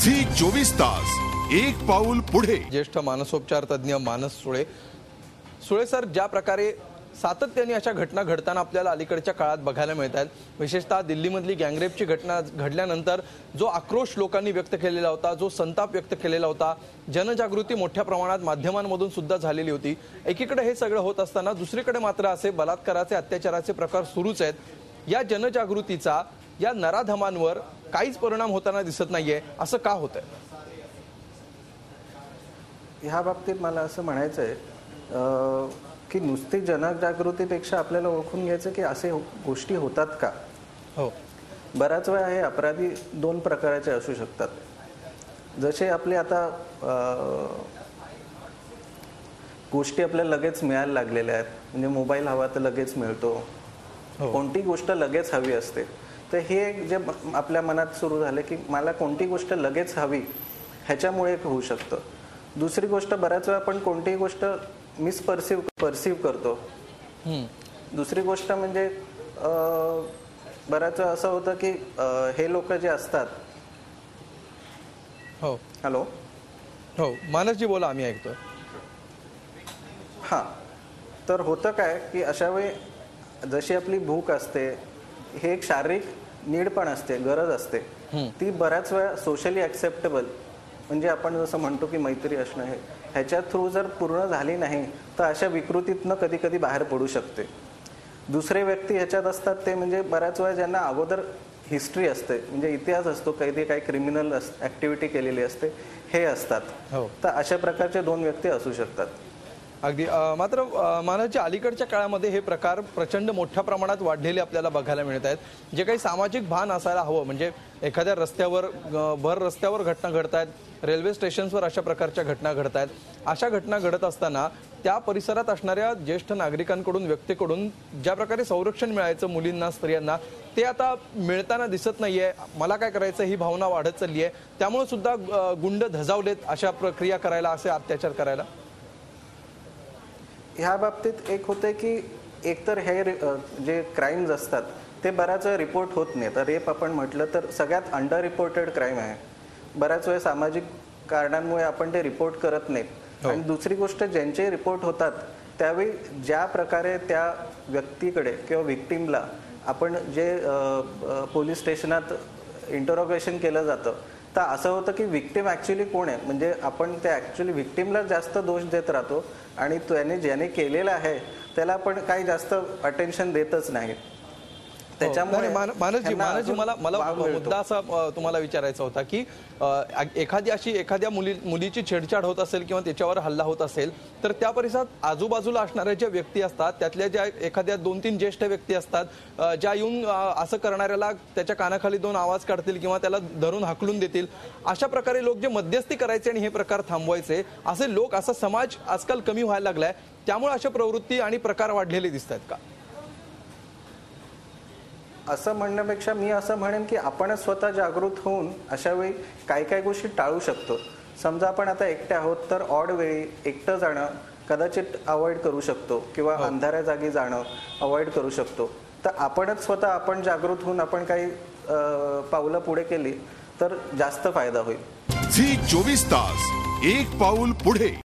Zee 24 तास एक पाऊल पुढे। ज्येष्ठ मानसोपचार तज्ञ मानस सुळे सर, ज्या प्रकारे सातत्याने अशा घटना घडताना आपल्याला अलीकडच्या काळात बघायला मिळत आहेत, विशेषतः दिल्लीमधली गँगरेपची घटना घडल्यानंतर जो आक्रोश लोकांनी व्यक्त केलेला होता, जो संताप व्यक्त केलेला होता, जनजागृती मोठ्या प्रमाणात माध्यमांमधून सुद्धा झालेली होती। एकीकडे हे सगळं होत असताना दुसरीकडे मात्र असे बलात्काराचे अत्याचाराचे प्रकार सुरूच आहेत। या जनजागृतीचा या नराधमांवर काहीच परिणाम होताना दिसत नाहीये, असं का होतंय? ह्या बाबतीत मला असं म्हणायचं आहे की नुसती जनजागृतीपेक्षा आपल्याला ओळखून घ्यायचं की असे गोष्टी होतात का। हो, बराच वेळा हे अपराधी दोन प्रकारचे असू शकतात। जसे आपले आता गोष्टी आपल्याला लगेच मिळायला लागलेल्या आहेत, म्हणजे मोबाईल हवा तर लगेच मिळतो, कोणती गोष्ट लगेच हवी असते, तर हे जे आपल्या मनात सुरू झालं की मला कोणती गोष्ट लगेच हवी, ह्याच्यामुळे होऊ शकतं। दुसरी गोष्ट, बऱ्याच वेळा आपण कोणतीही गोष्ट परसिव्ह करतो। दुसरी गोष्ट म्हणजे बऱ्याच वेळा असं होतं की हे लोक जे असतात, हो हॅलो हो मानसजी बोला, आम्ही ऐकतोय। हां, तर होतं काय की अशा वेळी जशी आपली भूक असते, हे एक शारीरिक नीड पण असते, गरज असते, ती बऱ्याच वेळा सोशली ॲक्सेप्टेबल, म्हणजे आपण जसं म्हणतो की मैत्री असणं, हे ह्याच्या थ्रू जर पूर्ण झाली नाही तर अशा विकृतीतनं कधी कधी बाहेर पडू शकते। दुसरे व्यक्ती ह्याच्यात असतात ते म्हणजे बऱ्याच वेळा ज्यांना अगोदर हिस्ट्री असते, म्हणजे इतिहास असतो, काही क्रिमिनल ॲक्टिव्हिटी केलेली असते, हे असतात। तर अशा प्रकारचे दोन व्यक्ती असू शकतात। अगदी मात्र मानसच्या अलीकडच्या काळामध्ये हे प्रकार प्रचंड मोठ्या प्रमाणात वाढलेले आपल्याला बघायला मिळत आहेत। जे काही सामाजिक भान असायला हवं, म्हणजे एखाद्या रस्त्यावर भर रस्त्यावर घटना घडत आहेत, रेल्वे स्टेशन्सवर अशा प्रकारच्या घटना घडत आहेत। अशा घटना घडत असताना त्या परिसरात असणाऱ्या ज्येष्ठ नागरिकांकडून, व्यक्तीकडून ज्या प्रकारे संरक्षण मिळायचं मुलींना, स्त्रियांना, ते आता मिळताना दिसत नाहीये। मला काय करायचं ही भावना वाढत चालली आहे, त्यामुळे सुद्धा गुंड धजावलेत अशा प्रक्रिया करायला, असे अत्याचार करायला। ह्या बाबतीत एक होते की एकतर हे जे क्राईम्स असतात ते बऱ्याच वेळा रिपोर्ट होत नाही। तर रेप आपण म्हटलं तर सगळ्यात अंडर रिपोर्टेड क्राईम आहे। बऱ्याच वेळा सामाजिक कारणांमुळे आपण ते रिपोर्ट करत नाहीत। आणि दुसरी गोष्ट, ज्यांचे रिपोर्ट होतात त्यावेळी ज्या प्रकारे त्या व्यक्तीकडे किंवा विक्टीमला आपण जे पोलीस स्टेशनात इंटरोगेशन केलं जातं, तर असं होतं की विक्टीम ॲक्च्युली कोण आहे, म्हणजे आपण त्या ॲक्च्युली विक्टीमला जास्त दोष देत राहतो आणि ज्याने केलेलं आहे त्याला आपण काही जास्त अटेन्शन देतच नाही। त्याच्यामुळे मानसजी मला मुद्दा असा तुम्हाला विचारायचा होता की एखाद्या मुलीची छेडछाड होत असेल किंवा त्याच्यावर हल्ला होत असेल, तर त्या परिसरात आजूबाजूला असणाऱ्या ज्या व्यक्ती असतात, त्यातल्या ज्या एखाद्या 2-3 ज्येष्ठ व्यक्ती असतात, ज्या येऊन असं करणाऱ्याला त्याच्या कानाखाली 2 आवाज काढतील किंवा त्याला धरून हाकलून देतील, अशा प्रकारे लोक जे मध्यस्थी करायचे आणि हे प्रकार थांबवायचे, असे लोक, असा समाज आजकाल कमी व्हायला लागलाय, त्यामुळे अशा प्रवृत्ती आणि प्रकार वाढलेले दिसत आहेत का? असं म्हणण्यापेक्षा मी असं म्हणेन की आपणच स्वतः जागृत होऊन अशा वेळी काही गोष्टी टाळू शकतो। समजा आपण आता एकटे आहोत तर ऑड वेळी एकटं जाणं कदाचित अवॉइड करू शकतो, किंवा अंधाऱ्या जागी जाणं अवॉइड करू शकतो। तर आपणच स्वतः आपण जागृत होऊन आपण काही पावलं पुढे केली तर जास्त फायदा होईल। झी 24 तास एक पाऊल पुढे।